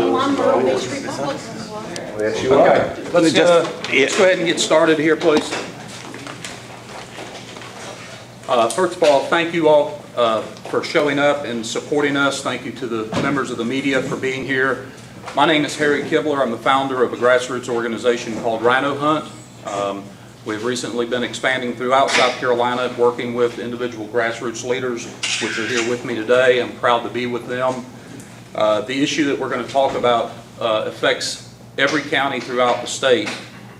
I'm Myrtle Beach Republican. Yes, you are. Okay, let's go ahead and get started here, please. First of all, thank you all for showing up and supporting us. Thank you to the members of the media for being here. My name is Harry Kibler. I'm the founder of a grassroots organization called Rhino Hunt. We've recently been expanding throughout South Carolina, working with individual grassroots leaders, which are here with me today. I'm proud to be with them. The issue that we're going to talk about affects every county throughout the state,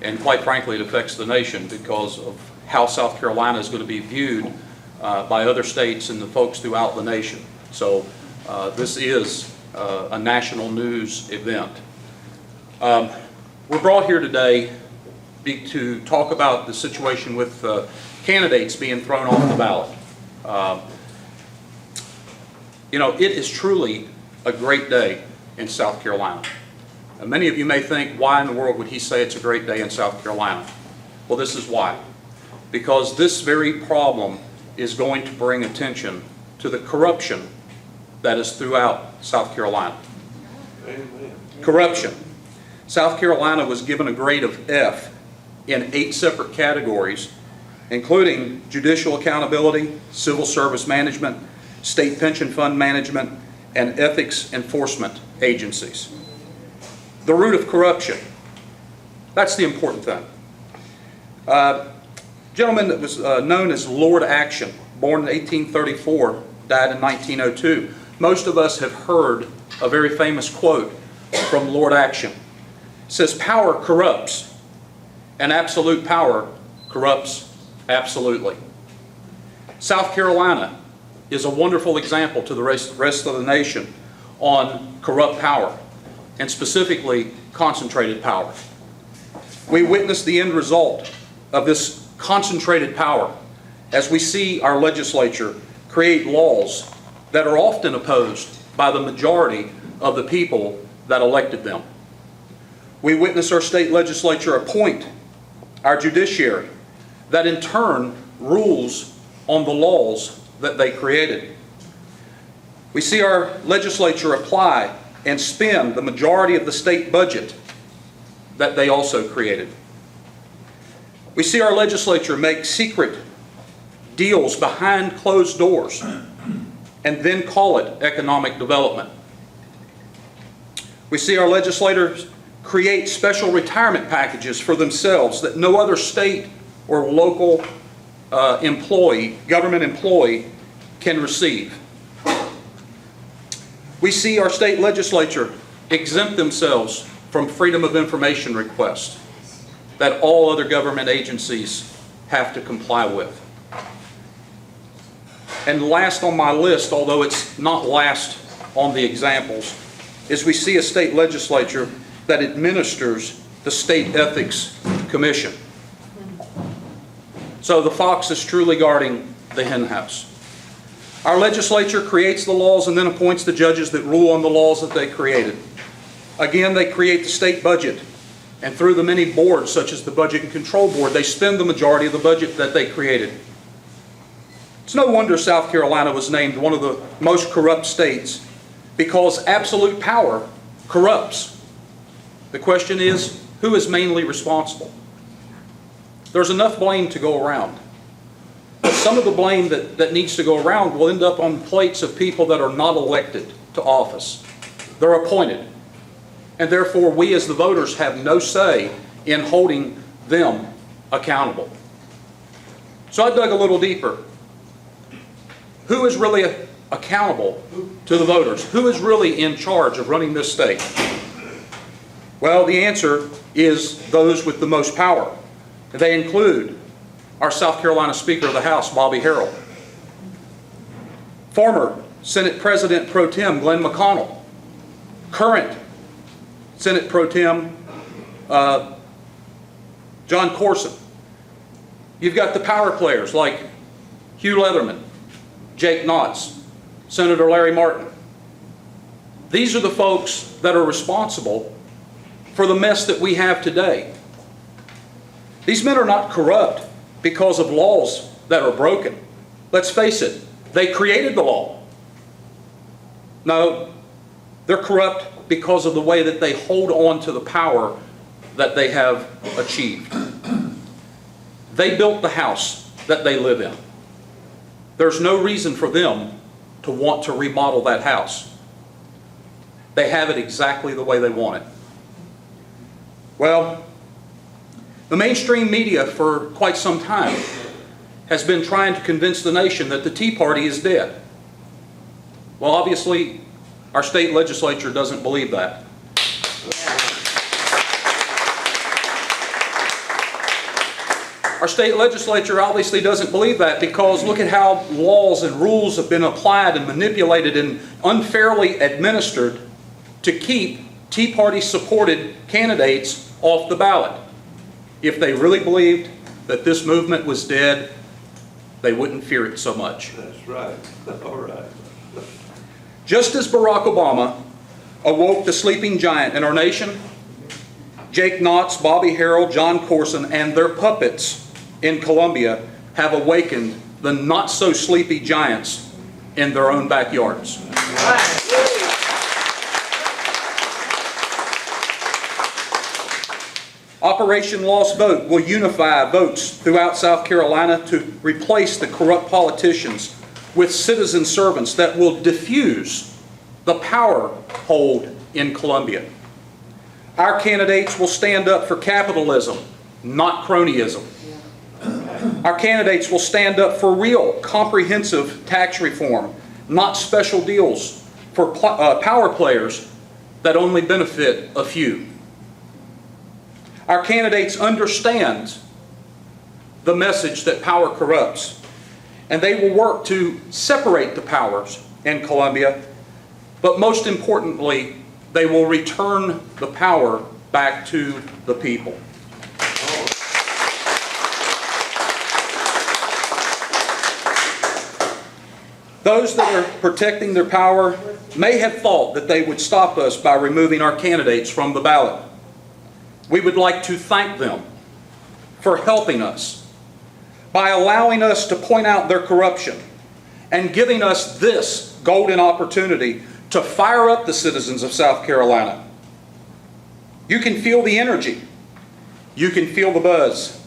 and quite frankly, it affects the nation because of how South Carolina is going to be viewed by other states and the folks throughout the nation. So this is a national news event. We're brought here today to talk about the situation with candidates being thrown off the ballot. You know, it is truly a great day in South Carolina. And many of you may think, why in the world would he say it's a great day in South Carolina? Well, this is why. Because this very problem is going to bring attention to the corruption that is throughout South Carolina. Amen. Corruption. South Carolina was given a grade of F in 8 separate categories, including judicial accountability, civil service management, state pension fund management, and ethics enforcement agencies. The root of corruption. That's the important thing. A gentleman that was known as Lord Action, born in 1834, died in 1902. Most of us have heard a very famous quote from Lord Action. It says, "Power corrupts, and absolute power corrupts absolutely." South Carolina is a wonderful example to the rest of the nation on corrupt power, and specifically concentrated power. We witness the end result of this concentrated power as we see our legislature create laws that are often opposed by the majority of the people that elected them. We witness our state legislature appoint our judiciary that in turn rules on the laws that they created. We see our legislature apply and spend the majority of the state budget that they also created. We see our legislature make secret deals behind closed doors and then call it economic development. We see our legislators create special retirement packages for themselves that no other state or local government employee can receive. We see our state legislature exempt themselves from freedom of information requests that all other government agencies have to comply with. And last on my list, although it's not last on the examples, is we see a state legislature that administers the State Ethics Commission. So the fox is truly guarding the hen house. Our legislature creates the laws and then appoints the judges that rule on the laws that they created. Again, they create the state budget, and through the many boards, such as the Budget and Control Board, they spend the majority of the budget that they created. It's no wonder South Carolina was named one of the most corrupt states, because absolute power corrupts. The question is, who is mainly responsible? There's enough blame to go around. But some of the blame that needs to go around will end up on plates of people that are not elected to office. They're appointed. And therefore, we as the voters have no say in holding them accountable. So I dug a little deeper. Who is really accountable to the voters? Who is really in charge of running this state? Well, the answer is those with the most power. They include our South Carolina Speaker of the House, Bobby Harrell, former Senate President Pro Tem Glenn McConnell, current Senate Pro Tem John Corson. You've got the power players like Hugh Leatherman, Jake Knotts, Senator Larry Martin. These are the folks that are responsible for the mess that we have today. These men are not corrupt because of laws that are broken. Let's face it, they created the law. No, They're corrupt because of the way that they hold on to the power that they have achieved. They built the house that they live in. There's no reason for them to want to remodel that house. They have it exactly the way they want it. Well, the mainstream media for quite some time has been trying to convince the nation that the Tea Party is dead. Well, obviously, our state legislature doesn't believe that. Our state legislature obviously doesn't believe that because look at how laws and rules have been applied and manipulated and unfairly administered to keep Tea Party supported candidates off the ballot. If they really believed that this movement was dead, they wouldn't fear it so much. That's right. All right. Just as Barack Obama awoke the sleeping giant in our nation, Jake Knotts, Bobby Harrell, John Corson, and their puppets in Colombia have awakened the not-so-sleepy giants in their own backyards. Operation Lost Vote will unify votes throughout South Carolina to replace the corrupt politicians with citizen servants that will diffuse the power hold in Colombia. Our candidates will stand up for capitalism, not cronyism. Our candidates will stand up for real, comprehensive tax reform, not special deals for power players that only benefit a few. Our candidates understand the message that power corrupts, and they will work to separate the powers in Colombia, but most importantly, they will return the power back to the people. Those that are protecting their power may have thought that they would stop us by removing our candidates from the ballot. We would like to thank them for helping us by allowing us to point out their corruption and giving us this golden opportunity to fire up the citizens of South Carolina. You can feel the energy. You can feel the buzz.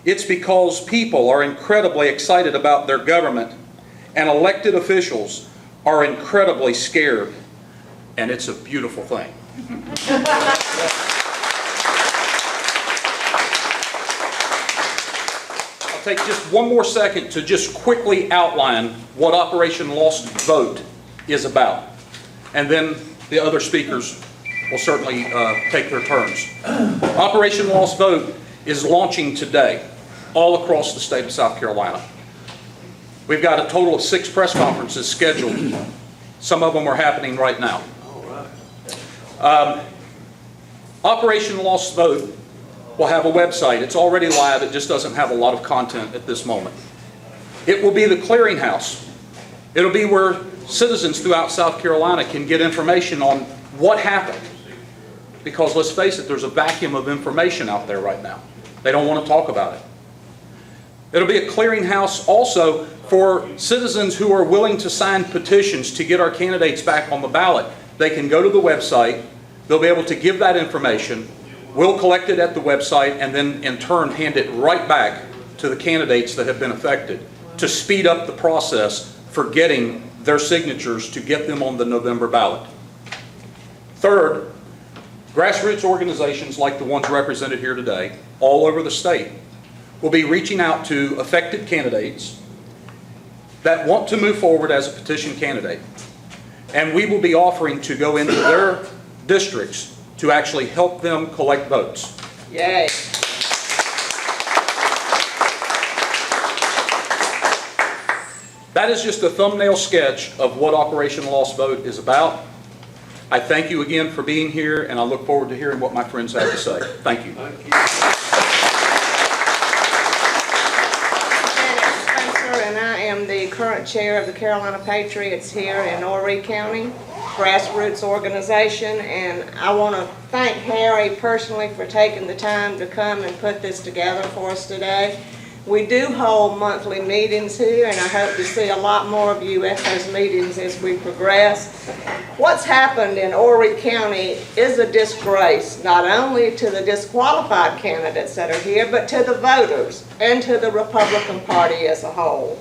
It's because people are incredibly excited about their government and elected officials are incredibly scared. And it's a beautiful thing. I'll take just one more second to just quickly outline what Operation Lost Vote is about. And then the other speakers will certainly take their turns. Operation Lost Vote is launching today all across the state of South Carolina. We've got a total of 6 press conferences scheduled. Some of them are happening right now. Operation Lost Vote will have a website. It's already live. It just doesn't have a lot of content at this moment. It will be the clearinghouse. It'll be where citizens throughout South Carolina can get information on what happened. Because let's face it, there's a vacuum of information out there right now. They don't want to talk about it. It'll be a clearinghouse also for citizens who are willing to sign petitions to get our candidates back on the ballot. They can go to the website. They'll be able to give that information. We'll collect it at the website and then in turn hand it right back to the candidates that have been affected to speed up the process for getting their signatures to get them on the November ballot. Third, grassroots organizations like the ones represented here today, all over the state, will be reaching out to affected candidates that want to move forward as a petition candidate. And we will be offering to go into their districts to actually help them collect votes. Yay. That is just a thumbnail sketch of what Operation Lost Vote is about. I thank you again for being here, and I look forward to hearing what my friends have to say. Thank you. Thank you. And I am the current chair of the Carolina Patriots here in Horry County, grassroots organization, and I want to thank Harry personally for taking the time to come and put this together for us today. We do hold monthly meetings here, and I hope to see a lot more of you at those meetings as we progress. What's happened in Horry County is a disgrace, not only to the disqualified candidates that are here, but to the voters and to the Republican Party as a whole.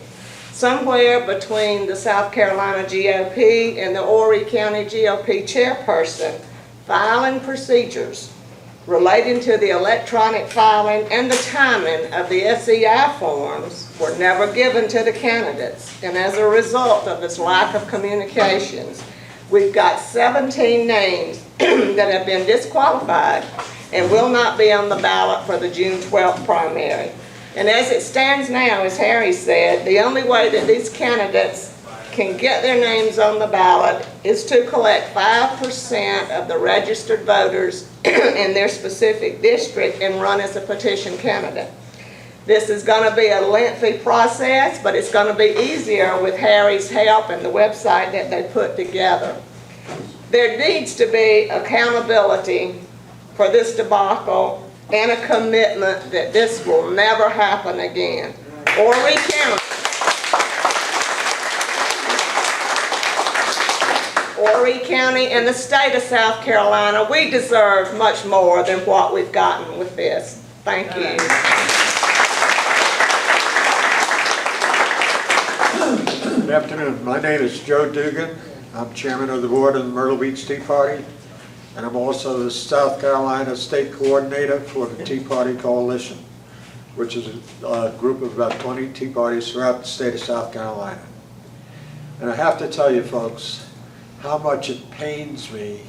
Somewhere between the South Carolina GOP and the Horry County GOP chairperson, filing procedures relating to the electronic filing and the timing of the SEI forms were never given to the candidates. And as a result of this lack of communications, we've got 17 names that have been disqualified and will not be on the ballot for the June 12th primary. And as it stands now, as Harry said, the only way that these candidates can get their names on the ballot is to collect 5% of the registered voters in their specific district and run as a petition candidate. This is going to be a lengthy process, but it's going to be easier with Harry's help and the website that they put together. There needs to be accountability for this debacle and a commitment that this will never happen again. Horry County. Horry County and the state of South Carolina, we deserve much more than what we've gotten with this. Thank you. Good afternoon. My name is Joe Dugan. I'm chairman of the board of the Myrtle Beach Tea Party, and I'm also the South Carolina state coordinator for the Tea Party Coalition, which is a group of about 20 tea parties throughout the state of South Carolina. And I have to tell you folks, how much it pains me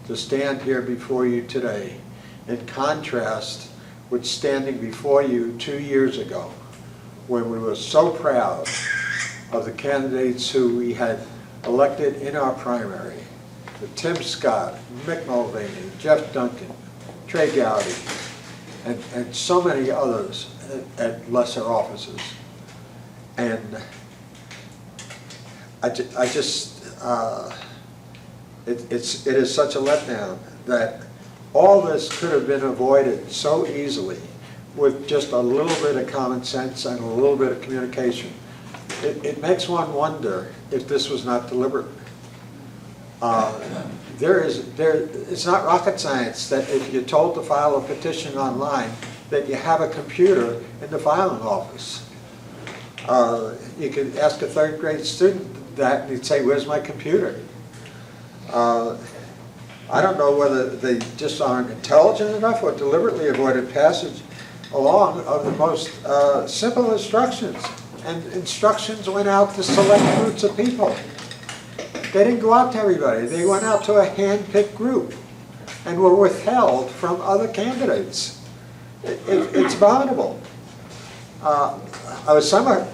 to stand here before you today in contrast with standing before you 2 years ago when we were so proud of the candidates who we had elected in our primary. Tim Scott, Mick Mulvaney, Jeff Duncan, Trey Gowdy, and so many others at lesser offices. And it is such a letdown that all this could have been avoided so easily with just a little bit of common sense and a little bit of communication. It makes one wonder if this was not deliberate. It's not rocket science that if you're told to file a petition online, that you have a computer in the filing office. You could ask a third grade student that and he'd say, "Where's my computer?" I don't know whether they just aren't intelligent enough or deliberately avoided passage along of the most simple instructions. And instructions went out to select groups of people. They didn't go out to everybody. They went out to a hand-picked group and were withheld from other candidates. It's abominable. I was somewhat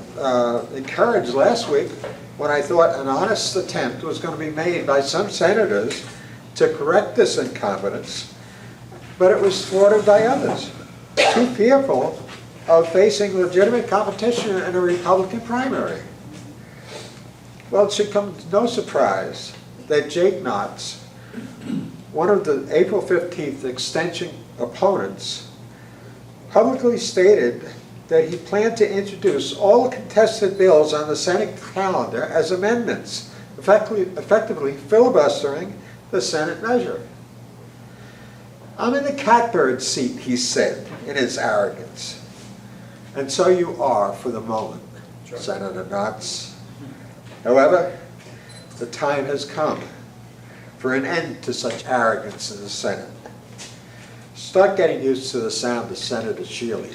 encouraged last week when I thought an honest attempt was going to be made by some senators to correct this incompetence, but it was thwarted by others, too fearful of facing legitimate competition in a Republican primary. Well, it should come to no surprise that Jake Knotts, one of the April 15th extension opponents, publicly stated that he planned to introduce all the contested bills on the Senate calendar as amendments, effectively filibustering the Senate measure. "I'm in the catbird seat," he said in his arrogance. And so you are for the moment, Senator Knotts. However, the time has come for an end to such arrogance in the Senate. Start getting used to the sound of Senator Shealy.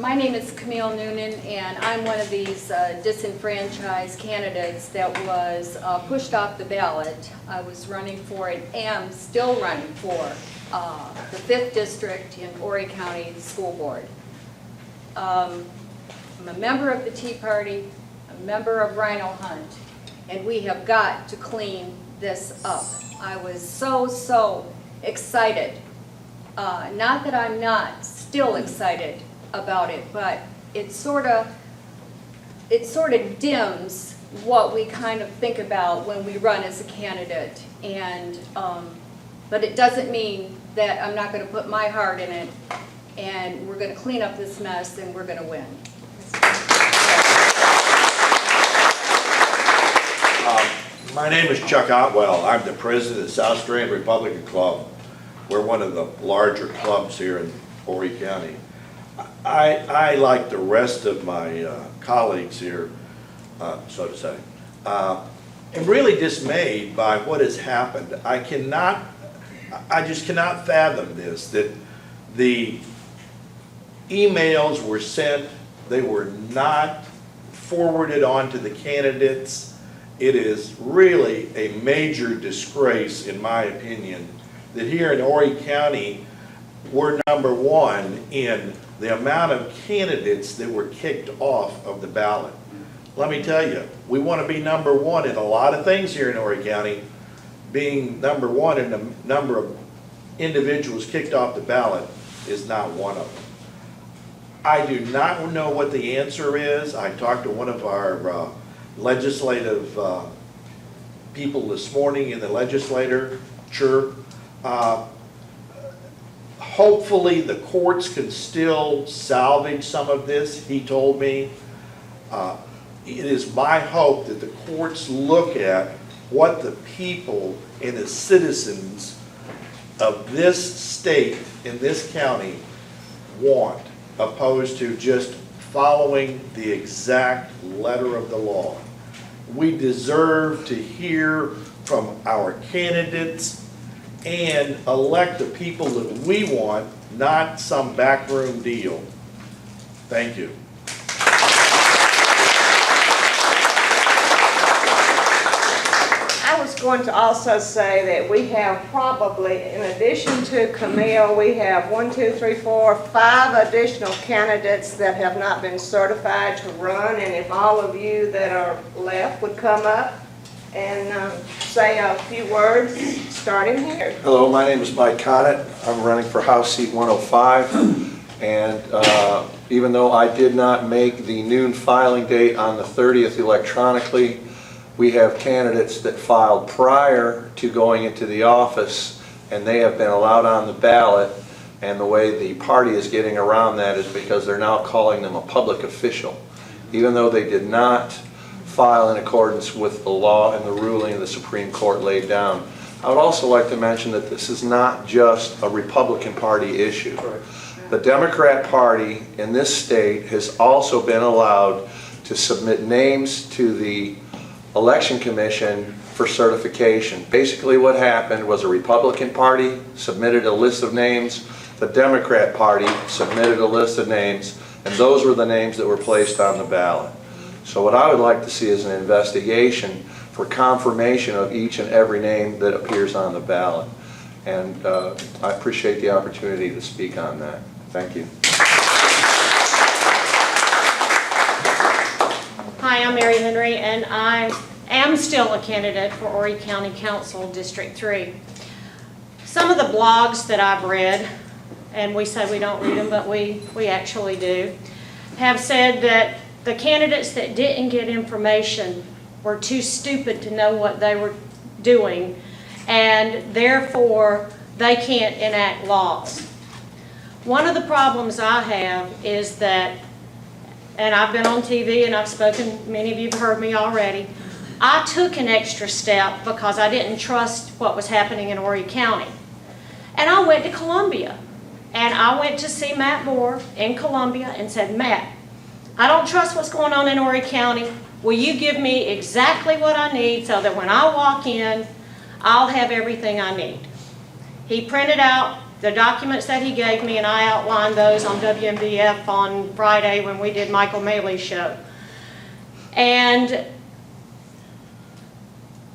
My name is Camille Noonan, and I'm one of these disenfranchised candidates that was pushed off the ballot. I was running for and am still running for the 5th District in Horry County School Board. I'm a member of the Tea Party, a member of Rhino Hunt, and we have got to clean this up. I was so excited. Not that I'm not still excited about it, but it sort of dims what we kind of think about when we run as a candidate. And, but it doesn't mean that I'm not going to put my heart in it, and we're going to clean up this mess, and we're going to win. My name is Chuck Otwell. I'm the president of the South Strand Republican Club. We're one of the larger clubs here in Horry County. I, like the rest of my colleagues here, so to say, am really dismayed by what has happened. I just cannot fathom this, that the emails were sent, they were not forwarded on to the candidates. It is really a major disgrace, in my opinion, that here in Horry County, we're #1 in the amount of candidates that were kicked off of the ballot. Let me tell you, we want to be #1 in a lot of things here in Horry County. Being #1 in the number of individuals kicked off the ballot is not one of them. I do not know what the answer is. I talked to one of our legislative people this morning in the legislature. Hopefully the courts can still salvage some of this, he told me. It is my hope that the courts look at what the people and the citizens of this state, in this county, want, opposed to just following the exact letter of the law. We deserve to hear from our candidates and elect the people that we want, not some backroom deal. Thank you. I was going to also say that we have probably, in addition to Camille, we have 5 additional candidates that have not been certified to run. And if all of you that are left would come up and say a few words, starting here. Hello, my name is Mike Connett. I'm running for House Seat 105. And even though I did not make the noon filing date on the 30th electronically, we have candidates that filed prior to going into the office, and they have been allowed on the ballot. And the way the party is getting around that is because they're now calling them a public official, even though they did not file in accordance with the law and the ruling the Supreme Court laid down. I would also like to mention that this is not just a Republican Party issue. The Democrat Party in this state has also been allowed to submit names to the Election Commission for certification. Basically what happened was a Republican Party submitted a list of names, the Democrat Party submitted a list of names, and those were the names that were placed on the ballot. So what I would like to see is an investigation for confirmation of each and every name that appears on the ballot. And I appreciate the opportunity to speak on that. Thank you. Hi, I'm Mary Henry, and I am still a candidate for Horry County Council District 3. Some of the blogs that I've read, and we say we don't read them, but we actually do, have said that the candidates that didn't get information were too stupid to know what they were doing, and therefore they can't enact laws. One of the problems I have is that, and I've been on TV and I've spoken, many of you have heard me already, I took an extra step because I didn't trust what was happening in Horry County. And I went to Columbia, and I went to see Matt Moore in Columbia and said, Matt, I don't trust what's going on in Horry County. Will you give me exactly what I need so that when I walk in, I'll have everything I need? He printed out the documents that he gave me, and I outlined those on WMDF on Friday when we did Michael Maley's show. And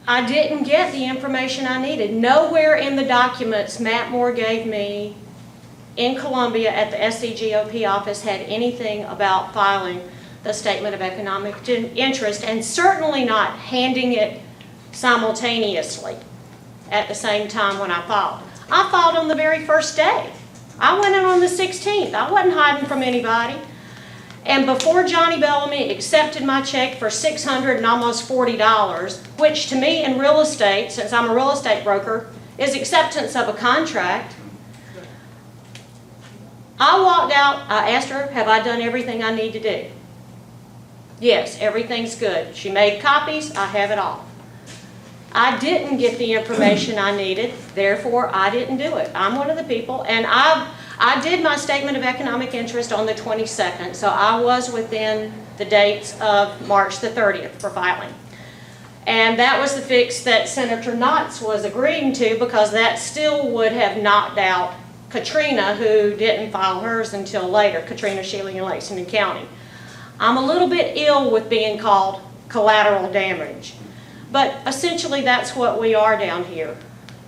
I didn't get the information I needed. Nowhere in the documents Matt Moore gave me in Columbia at the SCGOP office had anything about filing the Statement of Economic Interest, and certainly not handing it simultaneously at the same time when I filed. I filed on the very first day. I went in on the 16th. I wasn't hiding from anybody. And before Johnny Bellamy accepted my check for $600 and almost $40, which to me in real estate, since I'm a real estate broker, is acceptance of a contract, I walked out, I asked her, have I done everything I need to do? Yes, everything's good. She made copies, I have it all. I didn't get the information I needed, therefore I didn't do it. I'm one of the people, and I did my statement of economic interest on the 22nd, so I was within the dates of March the 30th for filing. And that was the fix that Senator Knotts was agreeing to, because that still would have knocked out Katrina, who didn't file hers until later, Katrina, Shealy, and Lexington County. I'm a little bit ill with being called collateral damage, but essentially that's what we are down here.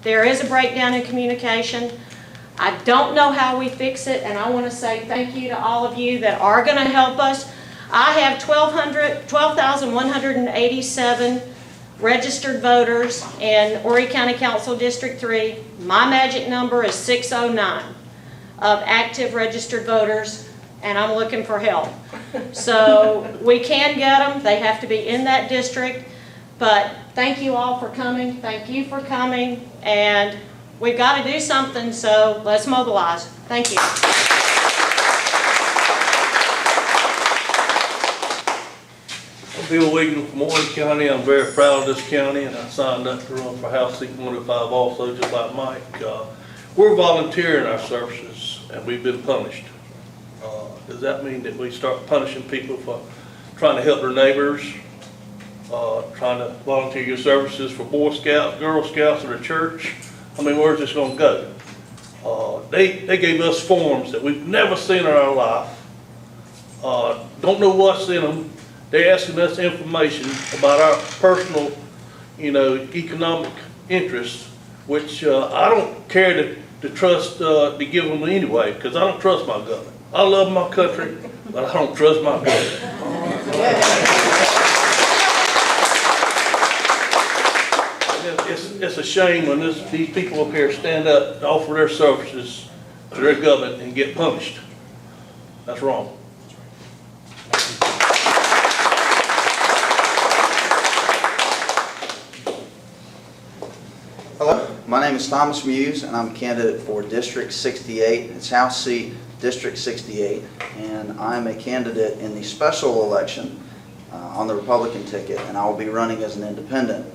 There is a breakdown in communication. I don't know how we fix it, and I want to say thank you to all of you that are going to help us. I have 12,187 registered voters in Horry County Council District 3. My magic number is 609 of active registered voters, and I'm looking for help. So we can get them. They have to be in that district. But thank you all for coming. Thank you for coming. And we've got to do something, so let's mobilize. Thank you. I'm Bill Wiggins from Horry County. I'm very proud of this county, and I signed up to run for House Seat 105 also, just like Mike. We're volunteering our services, and we've been punished. Does that mean that we start punishing people for trying to help their neighbors, trying to volunteer your services for Boy Scouts, Girl Scouts, or the church? I mean, where's this going to go? They gave us forms that we've never seen in our life. Don't know what's in them. They're asking us information about our personal, economic interests, which I don't care to trust to give them anyway, because I don't trust my government. I love my country, but I don't trust my government. It's a shame when these people up here stand up and offer their services to their government and get punished. That's wrong. Hello, my name is Thomas Muse, and I'm a candidate for District 68. It's House seat District 68, and I'm a candidate in the special election on the Republican ticket, and I will be running as an independent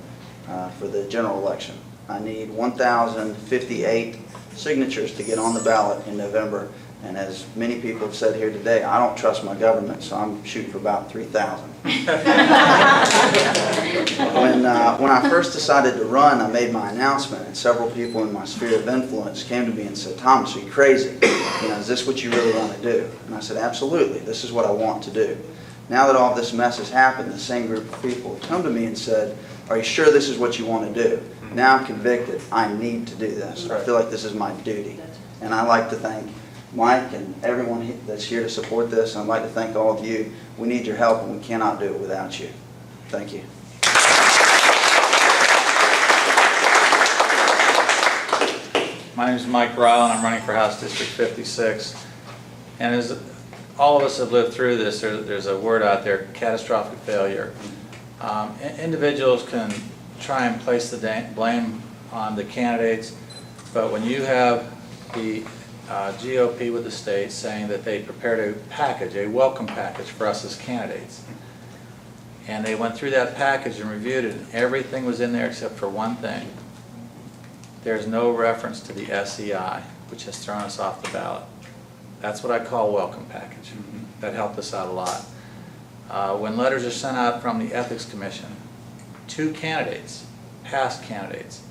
for the general election. I need 1,058 signatures to get on the ballot in November, and as many people have said here today, I don't trust my government, so I'm shooting for about 3,000. When I first decided to run, I made my announcement, and several people in my sphere of influence came to me and said, "Thomas, are you crazy? Is this what you really want to do?" And I said, "Absolutely, this is what I want to do." Now that all this mess has happened, the same group of people have come to me and said, "Are you sure this is what you want to do?" Now I'm convicted. I need to do this. I feel like this is my duty. And I'd like to thank Mike and everyone that's here to support this. I'd like to thank all of you. We need your help, and we cannot do it without you. Thank you. My name is Mike Ryle, and I'm running for House District 56. And as all of us have lived through this, there's a word out there, catastrophic failure. Individuals can try and place the blame on the candidates, but when you have the GOP with the state saying that they prepared a package, a welcome package for us as candidates, and they went through that package and reviewed it, and everything was in there except for one thing. There's no reference to the SEI, which has thrown us off the ballot. That's what I call welcome package. That helped us out a lot. When letters are sent out from the Ethics Commission to candidates, past candidates,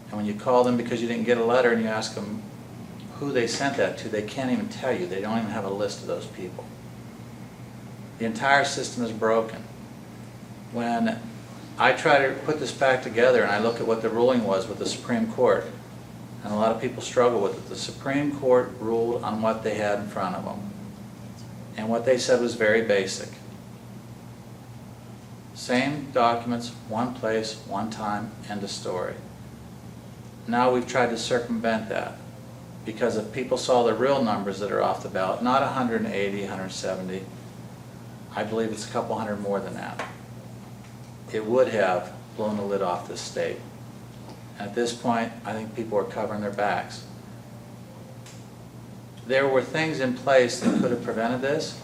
and when you call them because you didn't get a letter and you ask them who they sent that to, they can't even tell you. They don't even have a list of those people. The entire system is broken. When I try to put this back together and I look at what the ruling was with the Supreme Court, and a lot of people struggle with it, the Supreme Court ruled on what they had in front of them. And what they said was very basic. Same documents, one place, one time, end of story. Now we've tried to circumvent that. Because if people saw the real numbers that are off the ballot, not 180, 170, I believe it's a couple hundred more than that, it would have blown the lid off this state. At this point, I think people are covering their backs. There were things in place that could have prevented this,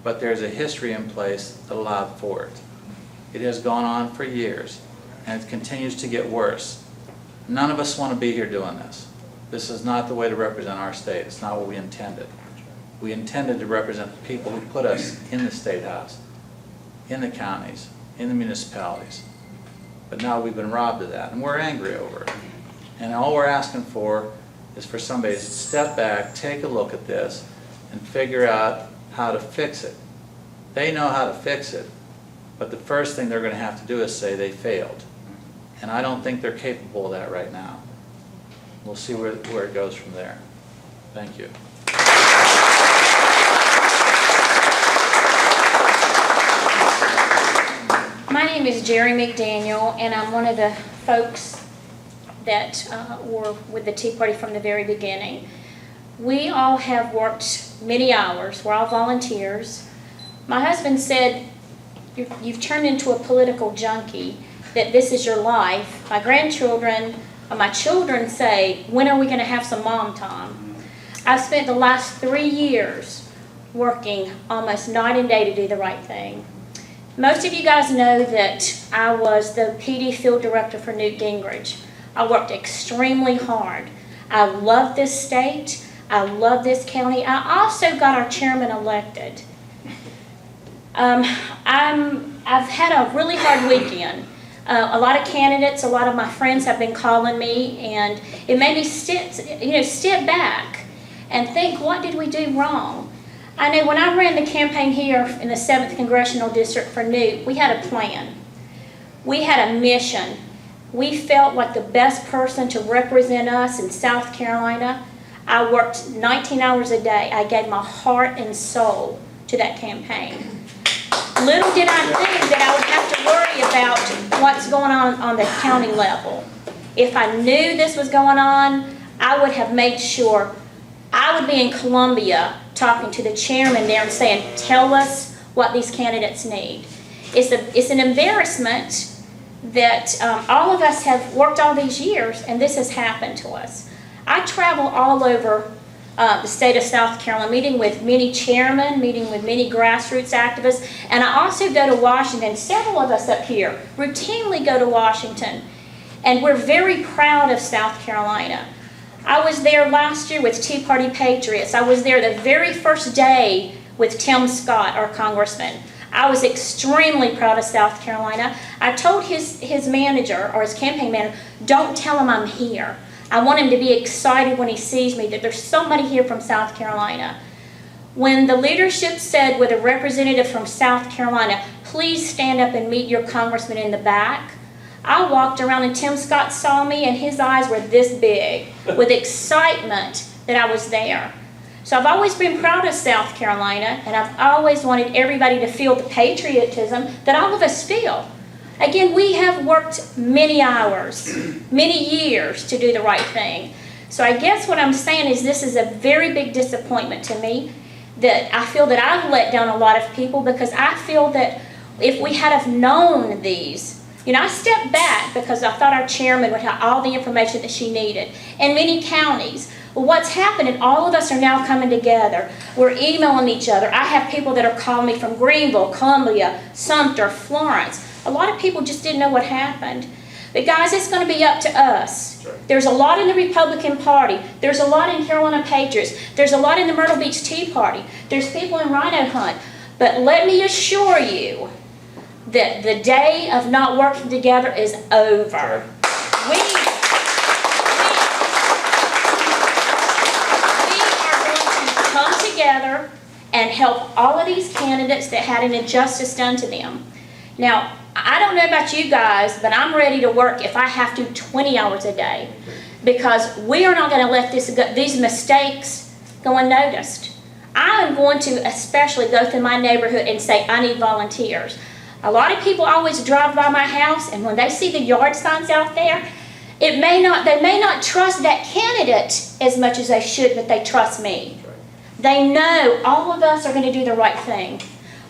but there's a history in place that allowed for it. It has gone on for years, and it continues to get worse. None of us want to be here doing this. This is not the way to represent our state. It's not what we intended. We intended to represent the people who put us in the State House, in the counties, in the municipalities. But now we've been robbed of that, and we're angry over it. And all we're asking for is for somebody to step back, take a look at this, and figure out how to fix it. They know how to fix it, but the first thing they're going to have to do is say they failed. And I don't think they're capable of that right now. We'll see where it goes from there. Thank you. My name is Jerry McDaniel, and I'm one of the folks that were with the Tea Party from the very beginning. We all have worked many hours. We're all volunteers. My husband said, you've turned into a political junkie, that this is your life. My grandchildren, or my children say, when are we going to have some mom time? I've spent the last 3 years working almost night and day to do the right thing. Most of you guys know that I was the PD field director for Newt Gingrich. I worked extremely hard. I love this state. I love this county. I also got our chairman elected. I've had a really hard weekend. A lot of candidates, a lot of my friends have been calling me, and it made me step back and think, what did we do wrong? I know when I ran the campaign here in the 7th Congressional District for Newt, we had a plan. We had a mission. We felt like the best person to represent us in South Carolina. I worked 19 hours a day. I gave my heart and soul to that campaign. Little did I think that I would have to worry about what's going on the county level. If I knew this was going on, I would have made sure I would be in Columbia talking to the chairman there and saying, tell us what these candidates need. It's an embarrassment that all of us have worked all these years and this has happened to us. I travel all over the state of South Carolina, meeting with many chairmen, meeting with many grassroots activists, and I also go to Washington. Several of us up here routinely go to Washington, and we're very proud of South Carolina. I was there last year with Tea Party Patriots. I was there the very first day with Tim Scott, our congressman. I was extremely proud of South Carolina. I told his manager, or his campaign manager, don't tell him I'm here. I want him to be excited when he sees me, that there's somebody here from South Carolina. When the leadership said with a representative from South Carolina, please stand up and meet your congressman in the back, I walked around and Tim Scott saw me and his eyes were this big with excitement that I was there. So I've always been proud of South Carolina, and I've always wanted everybody to feel the patriotism that all of us feel. Again, we have worked many hours, many years to do the right thing. So I guess what I'm saying is this is a very big disappointment to me, that I feel that I've let down a lot of people, because I feel that if we had have known these, I stepped back because I thought our chairman would have all the information that she needed, and many counties. Well, what's happening, all of us are now coming together. We're emailing each other. I have people that are calling me from Greenville, Columbia, Sumter, Florence. A lot of people just didn't know what happened. But guys, it's going to be up to us. There's a lot in the Republican Party. There's a lot in Carolina Patriots. There's a lot in the Myrtle Beach Tea Party. There's people in Rhino Hunt. But let me assure you that the day of not working together is over. We are going to come together and help all of these candidates that had an injustice done to them. Now, I don't know about you guys, but I'm ready to work if I have to 20 hours a day, because we are not going to let these mistakes go unnoticed. I am going to especially go through my neighborhood and say, I need volunteers. A lot of people always drive by my house, and when they see the yard signs out there, They may not trust that candidate as much as they should, but they trust me. They know all of us are going to do the right thing.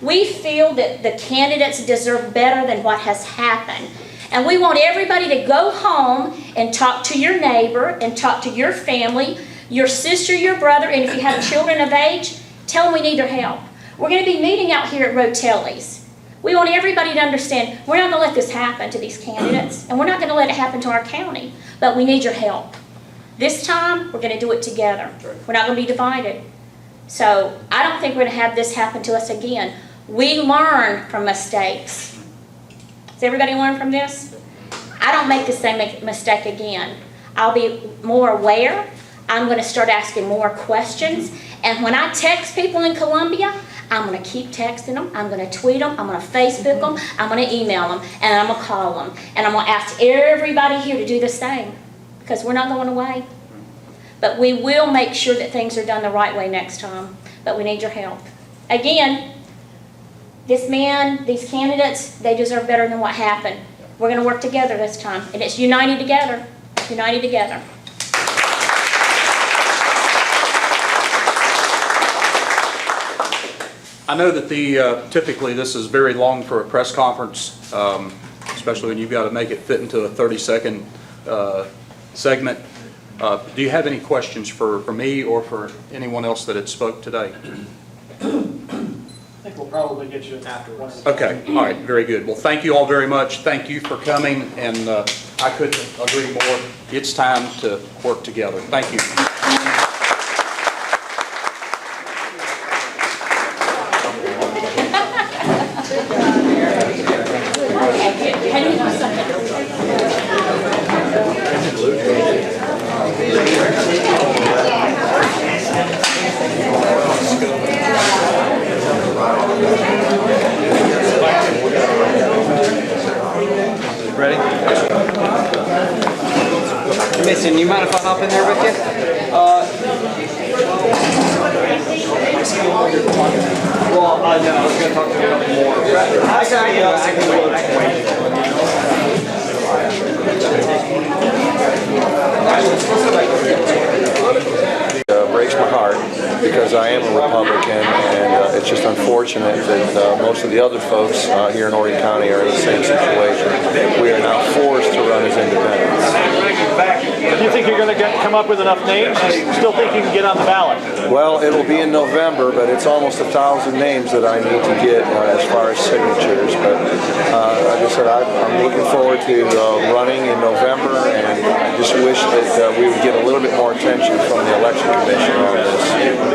We feel that the candidates deserve better than what has happened. And we want everybody to go home and talk to your neighbor and talk to your family, your sister, your brother, and if you have children of age, tell them we need their help. We're going to be meeting out here at Rotelli's. We want everybody to understand we're not going to let this happen to these candidates, and we're not going to let it happen to our county, but we need your help. This time, we're going to do it together. We're not going to be divided. So I don't think we're going to have this happen to us again. We learn from mistakes. Does everybody learn from this? I don't make the same mistake again. I'll be more aware. I'm going to start asking more questions. And when I text people in Columbia, I'm going to keep texting them. I'm going to tweet them. I'm going to Facebook them. I'm going to email them. And I'm going to call them. And I'm going to ask everybody here to do the same. Because we're not going away. But we will make sure that things are done the right way next time. But we need your help. Again, this man, these candidates, they deserve better than what happened. We're going to work together this time. And it's united together. United together. I know that typically this is very long for a press conference, especially when you've got to make it fit into a 30-second segment. Do you have any questions for me or for anyone else that had spoke today? I think we'll probably get you after one. Okay, all right, very good. Well, thank you all very much. Thank you for coming, and I couldn't agree more. It's time to work together. Thank you. Ready? Mason, you mind if I hop in there with you? Well, no, I was going to talk to you about more. I can Breaks my heart because I am a Republican, and it's just unfortunate that most of the other folks here in Horry County are in the same situation. We are now forced to run as independents. Do you think you're going to come up with enough names? Do you still think you can get on the ballot? Well, it'll be in November, but it's almost 1,000 names that I need to get as far as signatures. But like I said, I'm looking forward to running in November, and I just wish that we would get a little bit more attention from the Election Commission on this.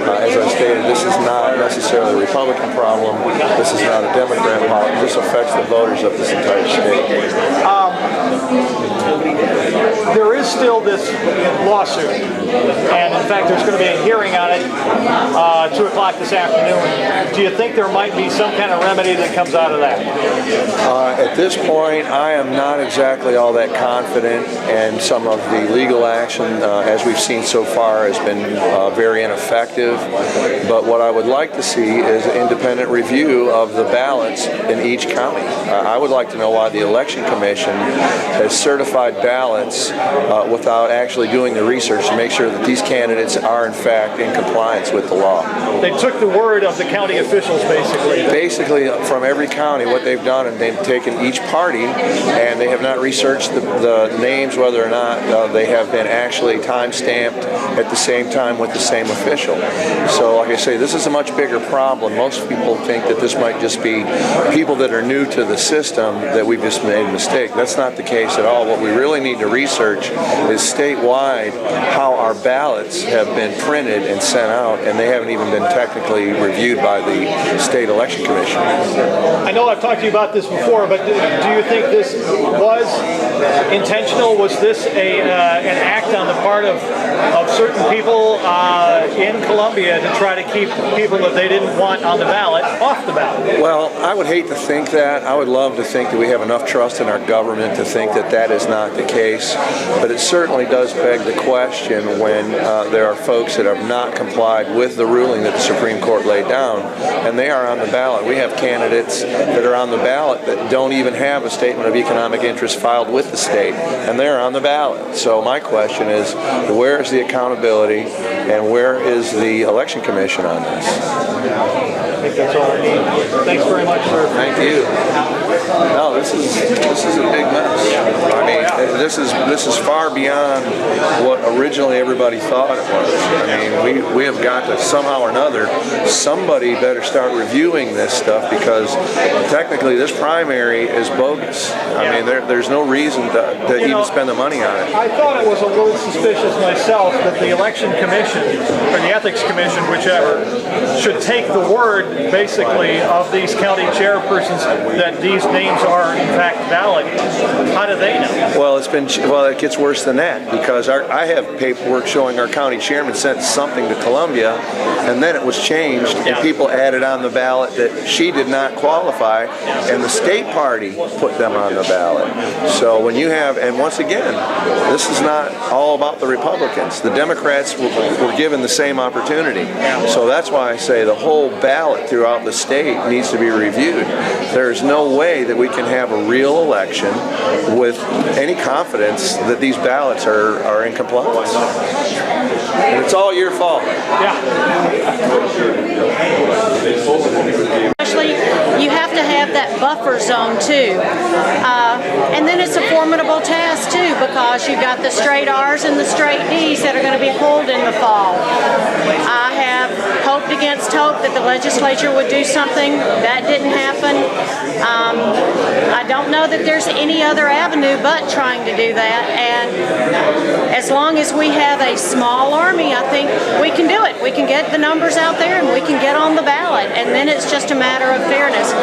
As I stated, this is not necessarily a Republican problem. This is not a Democrat problem. This affects the voters of this entire state. There is still this lawsuit, and in fact there's going to be a hearing on it 2 o'clock this afternoon. Do you think there might be some kind of remedy that comes out of that? At this point, I am not exactly all that confident, and some of the legal action, as we've seen so far, has been very ineffective. But what I would like to see is an independent review of the ballots in each county. I would like to know why the Election Commission has certified ballots without actually doing the research to make sure that these candidates are in fact in compliance with the law. They took the word of the county officials basically. Basically, from every county, what they've done, and they've taken each party, and they have not researched the names, whether or not they have been actually time-stamped at the same time with the same official. So, like I say, this is a much bigger problem. Most people think that this might just be people that are new to the system, that we've just made a mistake. That's not the case at all. What we really need to research is statewide how our ballots have been printed and sent out, and they haven't even been technically reviewed by the State Election Commission. I know I've talked to you about this before, but do you think this was intentional? Was this an act on the part of certain people in Columbia to try to keep people that they didn't want on the ballot off the ballot. Well, I would hate to think that. I would love to think that we have enough trust in our government to think that that is not the case. But it certainly does beg the question when there are folks that have not complied with the ruling that the Supreme Court laid down, and they are on the ballot. We have candidates that are on the ballot that don't even have a statement of economic interest filed with the state, and they're on the ballot. So my question is, where is the accountability and where is the Election Commission on this? I think that's all I need. Thanks very much, sir. Thank you. No, this is a big mess. I mean, this is far beyond what originally everybody thought it was. I mean, we have got to somehow or another, somebody better start reviewing this stuff, because technically this primary is bogus. I mean, there's no reason to even spend the money on it. I thought it was a little suspicious myself that the Election Commission, or the Ethics Commission, whichever, should take the word, basically, of these county chairpersons that these names are, in fact, valid. How do they know? Well, it gets worse than that, because I have paperwork showing our county chairman sent something to Columbia, and then it was changed, and people added on the ballot that she did not qualify, and the state party put them on the ballot. So when you have, and once again, this is not all about the Republicans. The Democrats were given the same opportunity. So that's why I say the whole ballot throughout the state needs to be reviewed. There's no way that we can have a real election with any confidence that these ballots are in compliance. And it's all your fault. Especially, you have to have that buffer zone too. And then it's a formidable task too, because you've got the straight R's and the straight D's that are going to be pulled in the fall. I have hoped against hope that the legislature would do something. That didn't happen. I don't know that there's any other avenue but trying to do that. And as long as we have a small army, I think we can do it. We can get the numbers out there and we can get on the ballot. And then it's just a matter of fairness.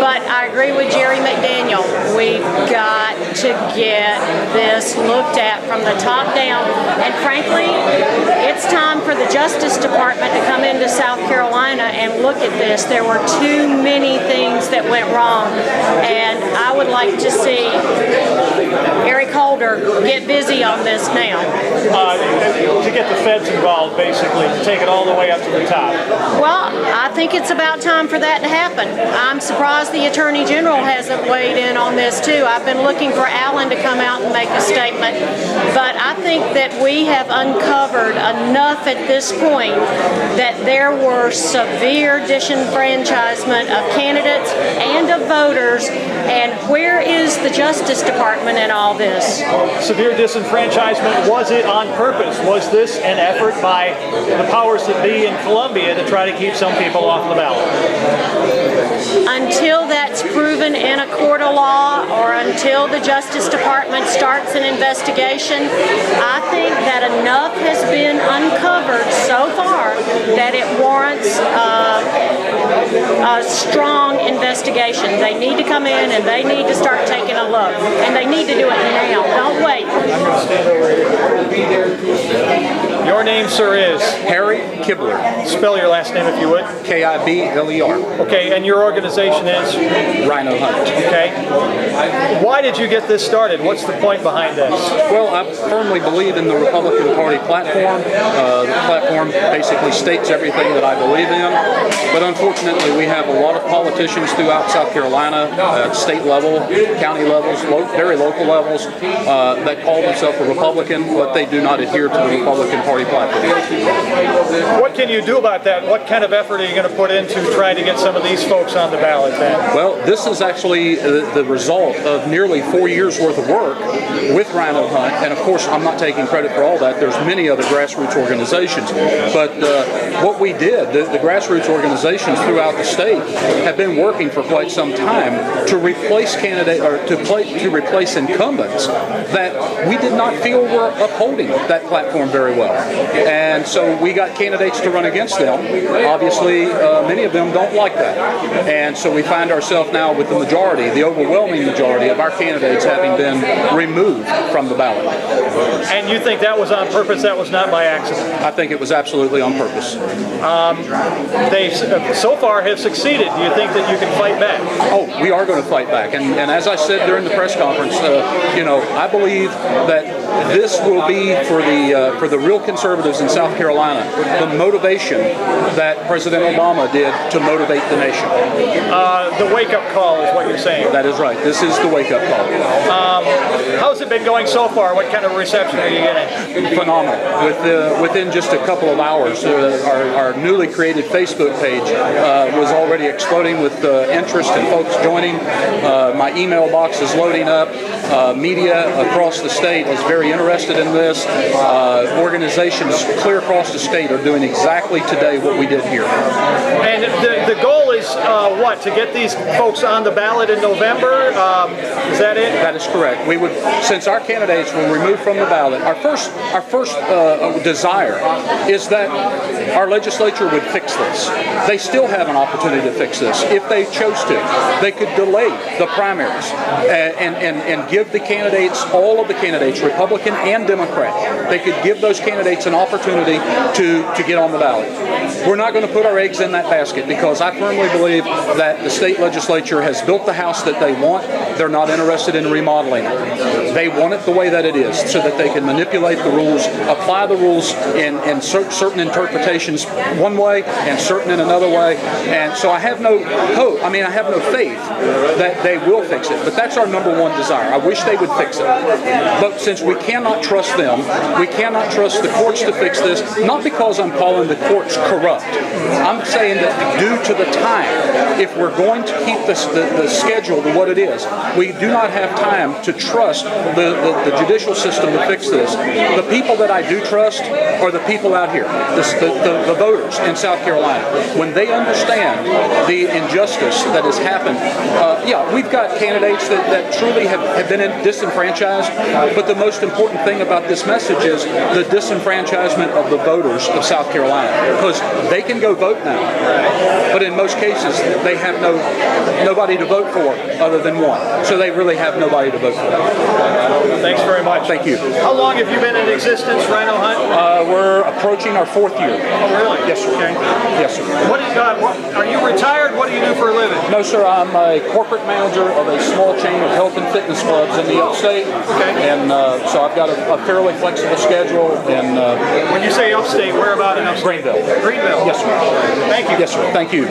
But I agree with Jerry McDaniel. We've got to get this looked at from the top down. And frankly, it's time for the Justice Department to come into South Carolina and look at this. There were too many things that went wrong. And I would like to see Eric Holder get busy on this now. To get the feds involved, basically, to take it all the way up to the top. Well, I think it's about time for that to happen. I'm surprised the Attorney General hasn't weighed in on this too. I've been looking for Alan to come out and make a statement, but I think that we have uncovered enough at this point that there were severe disenfranchisement of candidates and of voters, and where is the Justice Department in all this? Severe disenfranchisement, was it on purpose? Was this an effort by the powers that be in Columbia to try to keep some people off the ballot? Until that's proven in a court of law, or until the Justice Department starts an investigation, I think that enough has been uncovered so far that it warrants a strong investigation. They need to come in and they need to start taking a look. And they need to do it now. Don't wait. I'm going to stand over here. Your name, sir, is? Harry Kibler. Spell your last name if you would. K-I-B-L-E-R. Okay, and your organization is? Rhino Hunt. Okay. Why did you get this started? What's the point behind this? Well, I firmly believe in the Republican Party platform. The platform basically states everything that I believe in. But unfortunately, we have a lot of politicians throughout South Carolina, at state level, county levels, very local levels, that call themselves a Republican, but they do not adhere to the Republican Party platform. What can you do about that? What kind of effort are you going to put into trying to get some of these folks on the ballot then? Well, this is actually the result of nearly 4 years worth of work with Rhino Hunt, and of course I'm not taking credit for all that. There's many other grassroots organizations, but what we did, the grassroots organizations throughout the state have been working for quite some time to replace to replace incumbents that we did not feel were upholding that platform very well. And so we got candidates to run against them. Obviously, many of them don't like that. And so we find ourselves now with the majority, the overwhelming majority of our candidates having been removed from the ballot. And you think that was on purpose, that was not by accident? I think it was absolutely on purpose. They so far have succeeded. Do you think that you can fight back? Oh, we are going to fight back. And as I said during the press conference, I believe that this will be for the real conservatives in South Carolina, the motivation that President Obama did to motivate the nation. The wake-up call is what you're saying. That is right. This is the wake-up call. How's it been going so far? What kind of reception are you getting? Phenomenal. Within just a couple of hours, our newly created Facebook page was already exploding with interest and folks joining. My email box is loading up. Media across the state is very interested in this. Organizations clear across the state are doing exactly today what we did here. And the goal is what? To get these folks on the ballot in November? Is that it? That is correct. We would, since our candidates were removed from the ballot, our first desire is that our legislature would fix this. They still have an opportunity to fix this if they chose to. They could delay the primaries and give the candidates, all of the candidates, Republican and Democrat, they could give those candidates an opportunity to get on the ballot. We're not going to put our eggs in that basket because I firmly believe that the state legislature has built the house that they want. They're not interested in remodeling it. They want it the way that it is so that they can manipulate the rules, apply the rules in certain interpretations one way and certain in another way. And so I have no hope, I have no faith that they will fix it. But that's our number one desire. I wish they would fix it. But since we cannot trust them, we cannot trust the courts to fix this, not because I'm calling the courts corrupt. I'm saying that due to the time, if we're going to keep the schedule to what it is, we do not have time to trust the judicial system to fix this. The people that I do trust are the people out here, the voters in South Carolina. When they understand the injustice that has happened, we've got candidates that truly have been disenfranchised, but the most important thing about this message is the disenfranchisement of the voters of South Carolina, because they can go vote now, but in most cases they have nobody to vote for other than one, so they really have nobody to vote for. Thanks very much. Thank you. How long have you been in existence, Rhino Hunt? We're approaching our 4th year. Oh, really? Yes, sir. Okay. Yes, sir. Are you retired? What do you do for a living? No, sir. I'm a corporate manager of a small chain of health and fitness clubs in the upstate. Okay. And so I've got a fairly flexible schedule. And when you say upstate, where about in upstate? Greenville. Greenville. Yes, sir. Thank you. Yes, sir. Thank you.